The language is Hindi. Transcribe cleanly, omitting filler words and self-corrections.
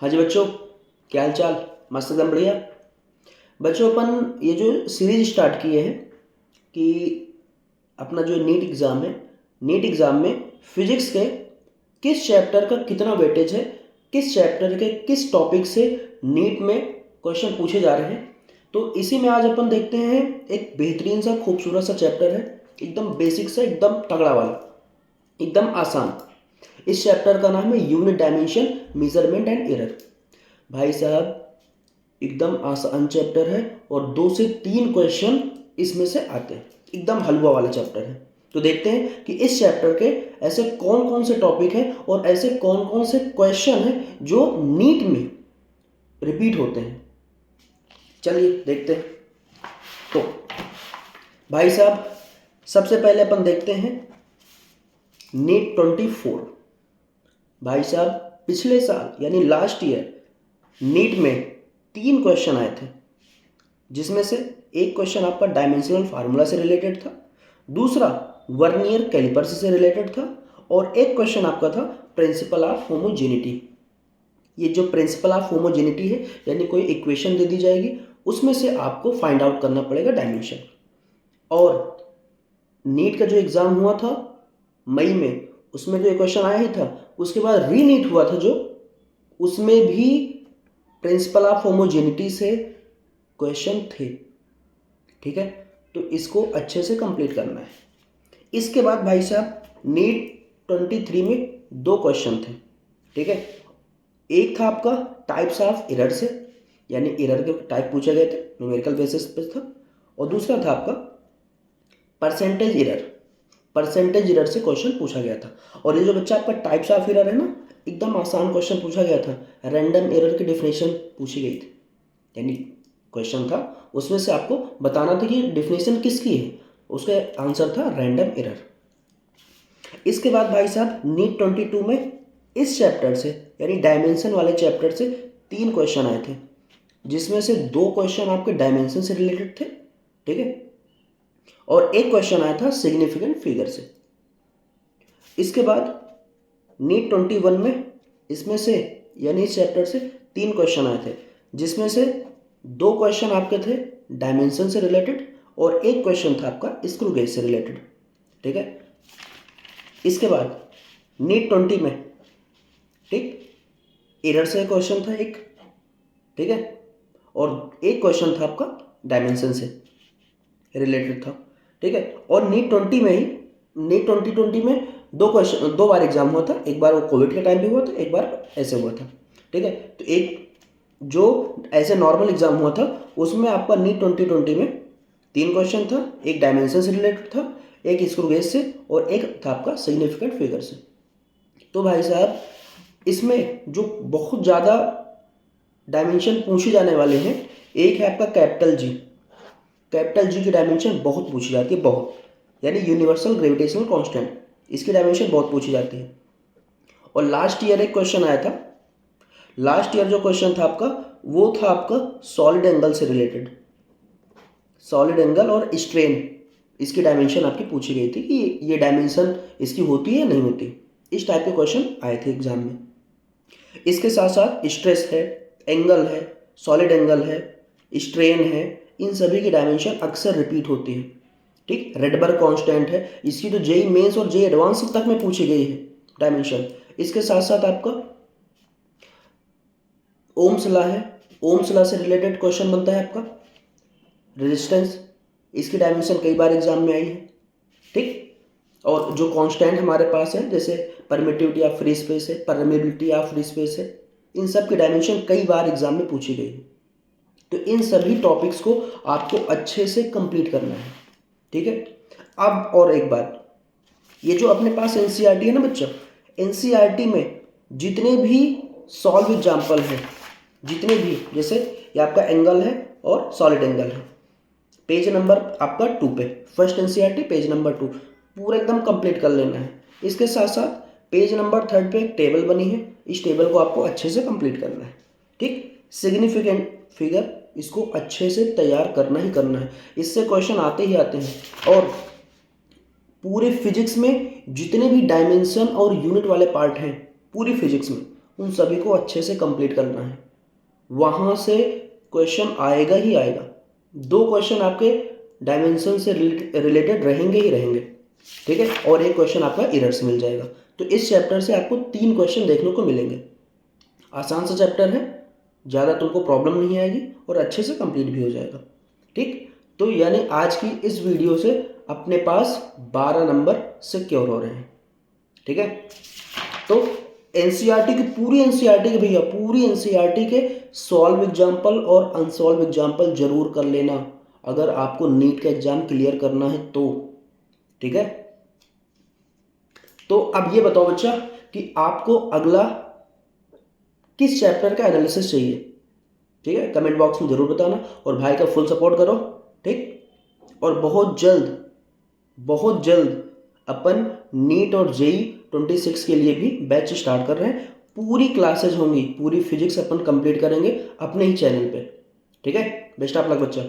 हाँ जी बच्चों, क्या हाल चाल? मस्त एकदम बढ़िया। बच्चों अपन ये जो सीरीज स्टार्ट किए हैं कि अपना जो नीट एग्ज़ाम है, नीट एग्ज़ाम में फिजिक्स के किस चैप्टर का कितना वेटेज है, किस चैप्टर के किस टॉपिक से नीट में क्वेश्चन पूछे जा रहे हैं। तो इसी में आज अपन देखते हैं एक बेहतरीन सा खूबसूरत सा चैप्टर है, एकदम बेसिक सा, एकदम तगड़ा वाला, एकदम आसान। इस चैप्टर का नाम है unit dimension, measurement and error. भाई साहब एकदम आसान चैप्टर है और 2 से 3 क्वेश्चन इसमें से आते हैं, एकदम हलवा वाला चैप्टर है। तो देखते हैं कि इस चैप्टर के ऐसे कौन कौन से टॉपिक हैं और ऐसे कौन कौन से क्वेश्चन हैं जो नीट में रिपीट होते हैं। चलिए देखते हैं। तो भाई साहब सबसे पहले अपन देखते हैं नीट 24। भाई साहब पिछले साल यानी लास्ट ईयर नीट में 3 क्वेश्चन आए थे, जिसमें से एक क्वेश्चन आपका डायमेंशनल फार्मूला से रिलेटेड था, दूसरा वर्नियर कैलिपर से रिलेटेड था और एक क्वेश्चन आपका था प्रिंसिपल ऑफ होमोजेनिटी। ये जो प्रिंसिपल ऑफ होमोजेनिटी है यानी कोई इक्वेशन दे दी जाएगी, उसमें से आपको फाइंड आउट करना पड़ेगा डायमेंशन। और नीट का जो एग्ज़ाम हुआ था मई में, उसमें जो क्वेश्चन आया ही था, उसके बाद री नीट हुआ था जो, उसमें भी प्रिंसिपल ऑफ होमोजेनिटी से क्वेश्चन थे। ठीक है, तो इसको अच्छे से कंप्लीट करना है। इसके बाद भाई साहब नीट 23 में 2 क्वेश्चन थे। ठीक है, एक था आपका टाइप्स ऑफ एरर से, यानी एरर के टाइप पूछे गए थे, न्यूमेरिकल बेसिस पे था। और दूसरा था आपका परसेंटेज एरर, परसेंटेज एरर से क्वेश्चन पूछा गया था। और ये जो बच्चा आपका टाइप्स ऑफ एरर है ना, एकदम आसान क्वेश्चन पूछा गया था। रैंडम एरर की डेफिनेशन पूछी गई थी, यानी क्वेश्चन था उसमें से आपको बताना था कि डेफिनेशन किसकी है, उसका आंसर था रैंडम एरर। इसके बाद भाई साहब नीट 22 में इस चैप्टर से यानी डायमेंशन वाले चैप्टर से 3 क्वेश्चन आए थे, जिसमें से 2 क्वेश्चन आपके डायमेंशन से रिलेटेड थे। ठीक है, और एक क्वेश्चन आया था सिग्निफिकेंट फिगर से। इसके बाद नीट 21 में इसमें से यानी इस चैप्टर से 3 क्वेश्चन आए थे, जिसमें से 2 क्वेश्चन आपके थे डायमेंशन से रिलेटेड और एक क्वेश्चन था आपका स्क्रू गेज से रिलेटेड। ठीक है, इसके बाद नीट 20 में ठीक एरर से क्वेश्चन था एक। ठीक है, और एक क्वेश्चन था आपका डायमेंशन से रिलेटेड था। ठीक है, और नीट 20 में ही नीट 2020 में 2 बार एग्जाम हुआ था, एक बार वो कोविड के टाइम पे हुआ था, एक बार ऐसे हुआ था। ठीक है, तो एक जो ऐसे नॉर्मल एग्जाम हुआ था उसमें आपका नीट 2020 में 3 क्वेश्चन था, एक डायमेंशन से रिलेटेड था, एक स्क्रू गेज से और एक था आपका सिग्निफिकेंट फिगर से। तो भाई साहब इसमें जो बहुत ज़्यादा डायमेंशन पूछे जाने वाले हैं, एक है आपका कैपिटल जी। कैपिटल जी की डायमेंशन बहुत पूछी जाती है, बहुत, यानी यूनिवर्सल ग्रेविटेशनल कांस्टेंट, इसकी डायमेंशन बहुत पूछी जाती है। और लास्ट ईयर एक क्वेश्चन आया था, लास्ट ईयर जो क्वेश्चन था आपका वो था आपका सॉलिड एंगल से रिलेटेड, सॉलिड एंगल और स्ट्रेन, इसकी डायमेंशन आपकी पूछी गई थी कि ये डायमेंशन इसकी होती है या नहीं होती। इस टाइप के क्वेश्चन आए थे एग्जाम में। इसके साथ साथ स्ट्रेस है, एंगल है, सॉलिड एंगल है, स्ट्रेन है, इन सभी की डायमेंशन अक्सर रिपीट होती है। ठीक, रेडबर्ग कांस्टेंट है, इसकी तो जेई मेंस और जेई एडवांस तक में पूछी गई है डायमेंशन। इसके साथ साथ आपका ओम्स लॉ है, ओम्स लॉ से रिलेटेड क्वेश्चन बनता है आपका रेजिस्टेंस, इसकी डायमेंशन कई बार एग्जाम में आई है। ठीक, और जो कांस्टेंट हमारे पास है जैसे परमिटिविटी ऑफ फ्री स्पेस है, परमेबिलिटी ऑफ फ्री स्पेस है, इन सब की डायमेंशन कई बार एग्जाम में पूछी गई है। तो इन सभी टॉपिक्स को आपको अच्छे से कंप्लीट करना है। ठीक है, अब और एक बात, ये जो अपने पास एनसीईआरटी है ना बच्चों, एनसीईआरटी में जितने भी सॉल्व एग्जाम्पल हैं, जितने भी, जैसे ये आपका एंगल है और सॉलिड एंगल है, पेज नंबर आपका 2 पे, फर्स्ट एनसीईआरटी पेज नंबर 2 पूरा एकदम कंप्लीट कर लेना है। इसके साथ साथ पेज नंबर 3 पे एक टेबल बनी है, इस टेबल को आपको अच्छे से कंप्लीट करना है। ठीक, सिग्निफिकेंट फिगर, इसको अच्छे से तैयार करना ही करना है, इससे क्वेश्चन आते ही आते हैं। और पूरे फिजिक्स में जितने भी डायमेंशन और यूनिट वाले पार्ट हैं पूरी फिजिक्स में, उन सभी को अच्छे से कंप्लीट करना है। वहाँ से क्वेश्चन आएगा ही आएगा। 2 क्वेश्चन आपके डायमेंशन से रिलेटेड रहेंगे ही रहेंगे, ठीक है, और एक क्वेश्चन आपका एरर से मिल जाएगा। तो इस चैप्टर से आपको 3 क्वेश्चन देखने को मिलेंगे। आसान सा चैप्टर है, ज़्यादा तुमको प्रॉब्लम नहीं आएगी और अच्छे से कंप्लीट भी हो जाएगा, ठीक। तो यानी आज की इस वीडियो से अपने पास 12 नंबर सिक्योर हो रहे हैं, ठीक है। तो एनसीईआरटी की पूरी एनसीईआरटी के भैया पूरी एनसीईआरटी के सॉल्व एग्जाम्पल और अनसॉल्व एग्जाम्पल जरूर कर लेना अगर आपको नीट का एग्जाम क्लियर करना है तो, ठीक है। तो अब ये बताओ बच्चा कि आपको अगला किस चैप्टर का एनालिसिस चाहिए, ठीक है, कमेंट बॉक्स में जरूर बताना और भाई का फुल सपोर्ट करो, ठीक। और बहुत जल्द अपन नीट और जेई 26 के लिए भी बैच स्टार्ट कर रहे हैं। पूरी क्लासेज होंगी, पूरी फिजिक्स अपन कंप्लीट करेंगे अपने ही चैनल पे, ठीक है। बेस्ट ऑफ लक बच्चा।